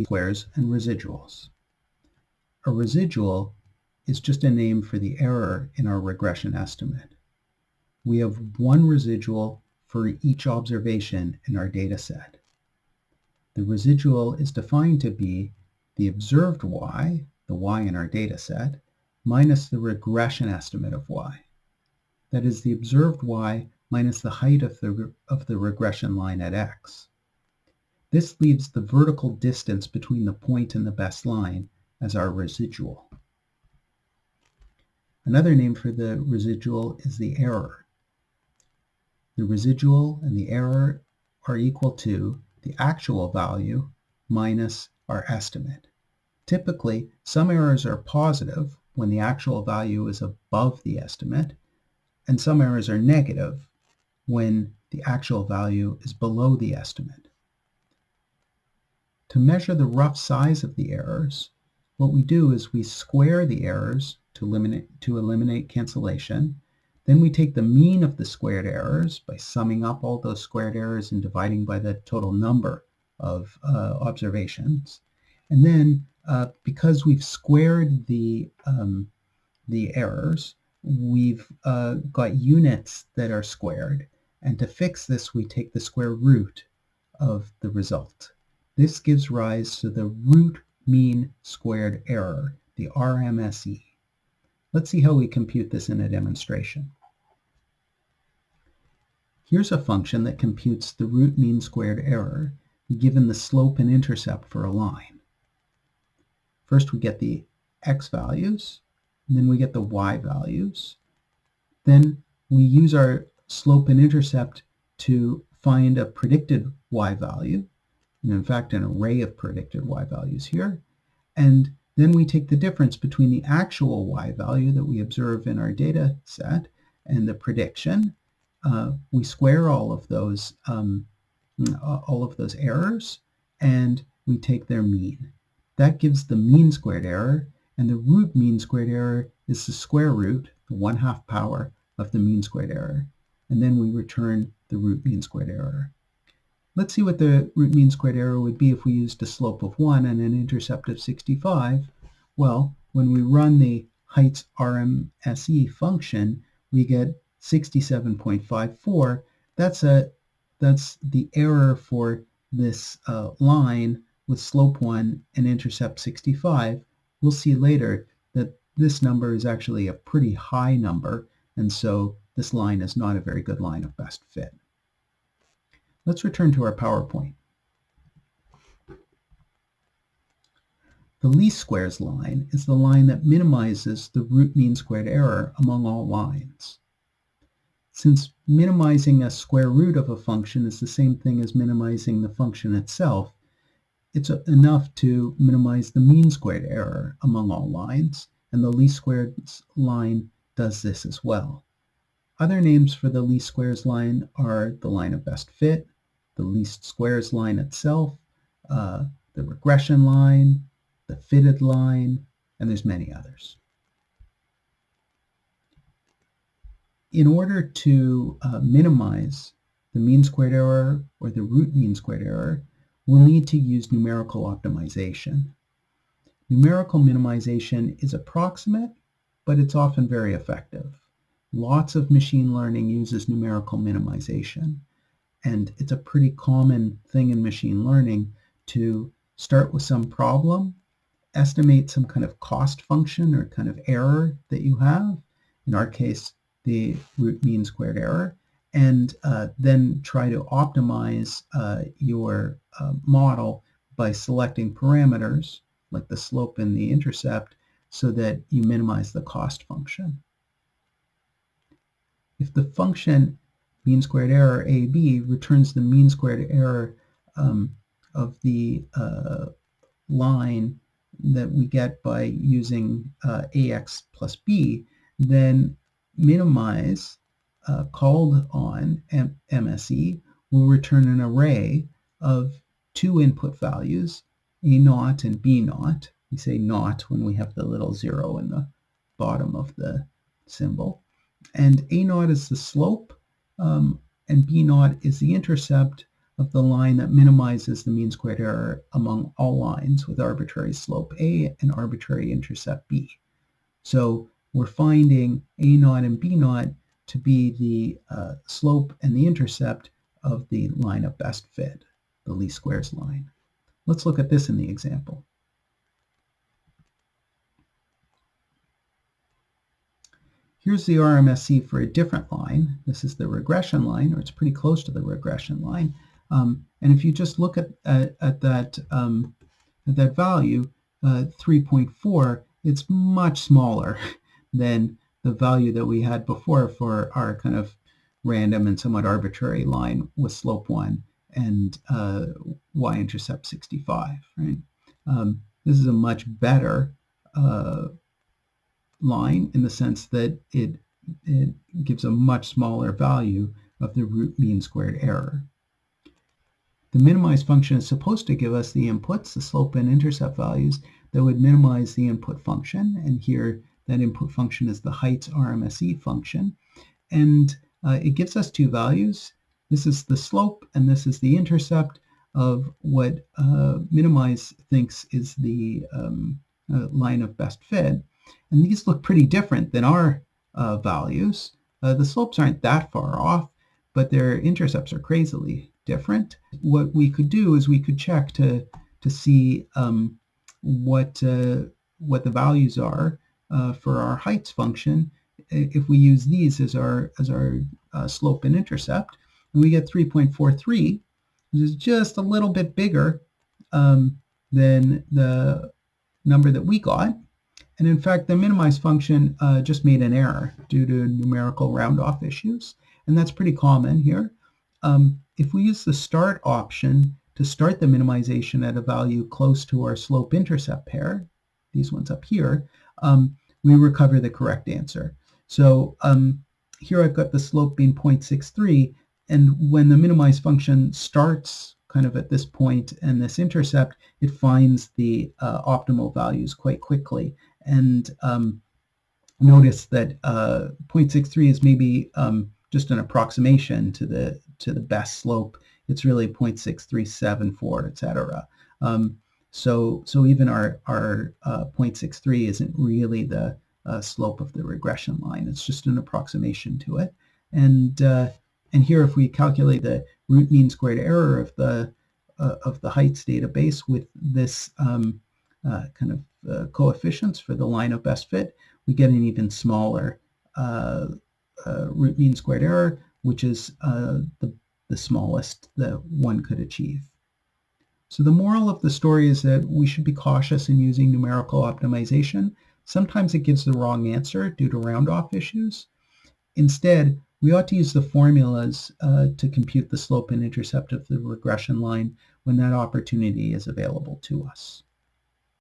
squares and residuals. A residual is just a name for the error in our regression estimate. We have one residual for each observation in our data set. The residual is defined to be the observed y, the y in our data set, minus the regression estimate of y. That is the observed y minus the height of the regression line at x. This leaves the vertical distance between the point and the best line as our residual. Another name for the residual is the error. The residual and the error are equal to the actual value minus our estimate. Typically, some errors are positive when the actual value is above the estimate, and some errors are negative when the actual value is below the estimate. To measure the rough size of the errors, what we do is we square the errors to eliminate cancellation. Then we take the mean of the squared errors by summing up all those squared errors and dividing by the total number of observations. And then because we've squared the errors, we've got units that are squared. And to fix this, we take the square root of the result. This gives rise to the root mean squared error, the RMSE. Let's see how we compute this in a demonstration. Here's a function that computes the root mean squared error given the slope and intercept for a line. First we get the x values, and then we get the y values. Then we use our slope and intercept to find a predicted y value, and in fact an array of predicted y values here. And then we take the difference between the actual y value that we observe in our data set and the prediction. We square all of those errors, and we take their mean. That gives the mean squared error, and the root mean squared error is the square root, the 1/2 power of the mean squared error. And then we return the root mean squared error. Let's see what the root mean squared error would be if we used a slope of 1 and an intercept of 65. Well, when we run the heights RMSE function, we get 67.54. That's the error for this line with slope 1 and intercept 65. We'll see later that this number is actually a pretty high number, and so this line is not a very good line of best fit. Let's return to our PowerPoint. The least squares line is the line that minimizes the root mean squared error among all lines. Since minimizing a square root of a function is the same thing as minimizing the function itself, it's enough to minimize the mean squared error among all lines, and the least squares line does this as well. Other names for the least squares line are the line of best fit, the least squares line itself, the regression line, the fitted line, and there's many others. In order to minimize the mean squared error or the root mean squared error, we'll need to use numerical optimization. Numerical minimization is approximate, but it's often very effective. Lots of machine learning uses numerical minimization, and it's a pretty common thing in machine learning to start with some problem, estimate some kind of cost function or kind of error that you have, in our case, the root mean squared error, and then try to optimize your model by selecting parameters like the slope and the intercept so that you minimize the cost function. If the function mean squared error AB returns the mean squared error of the line that we get by using AX plus B, then minimize called on MSE will return an array of two input values, A0 and B0. We say not when we have the little 0 in the bottom of the symbol. And A0 is the slope, and B0 is the intercept of the line that minimizes the mean squared error among all lines with arbitrary slope A and arbitrary intercept B. So we're finding A naught and B naught to be the slope and the intercept of the line of best fit, the least squares line. Let's look at this in the example. Here's the RMSE for a different line. This is the regression line, or it's pretty close to the regression line. And if you just look at that value, 3.4, it's much smaller than the value that we had before for our kind of random and somewhat arbitrary line with slope 1 and y-intercept 65. Right? This is a much better line in the sense that it gives a much smaller value of the root mean squared error. The minimize function is supposed to give us the inputs, the slope and intercept values that would minimize the input function, and here that input function is the Heights RMSE function, and it gives us two values. This is the slope and this is the intercept of what minimize thinks is the line of best fit. And these look pretty different than our values. The slopes aren't that far off, but their intercepts are crazily different. What we could do is we could check to see what the values are for our heights function if we use these as our slope and intercept. And we get 3.43, which is just a little bit bigger than the number that we got. And in fact, the minimize function just made an error due to numerical round-off issues. And that's pretty common here. If we use the start option to start the minimization at a value close to our slope-intercept pair, these ones up here, we recover the correct answer. So here I've got the slope being 0.63, and when the minimize function starts kind of at this point and this intercept, it finds the optimal values quite quickly. And notice that 0.63 is maybe just an approximation to the best slope. It's really 0.6374, etc. So even our 0.63 isn't really the slope of the regression line. It's just an approximation to it. And here, if we calculate the root mean squared error of the Heights database with this kind of coefficients for the line of best fit, we get an even smaller root mean squared error, which is the smallest that one could achieve. So the moral of the story is that we should be cautious in using numerical optimization. Sometimes it gives the wrong answer due to round-off issues. Instead, we ought to use the formulas to compute the slope and intercept of the regression line when that opportunity is available to us.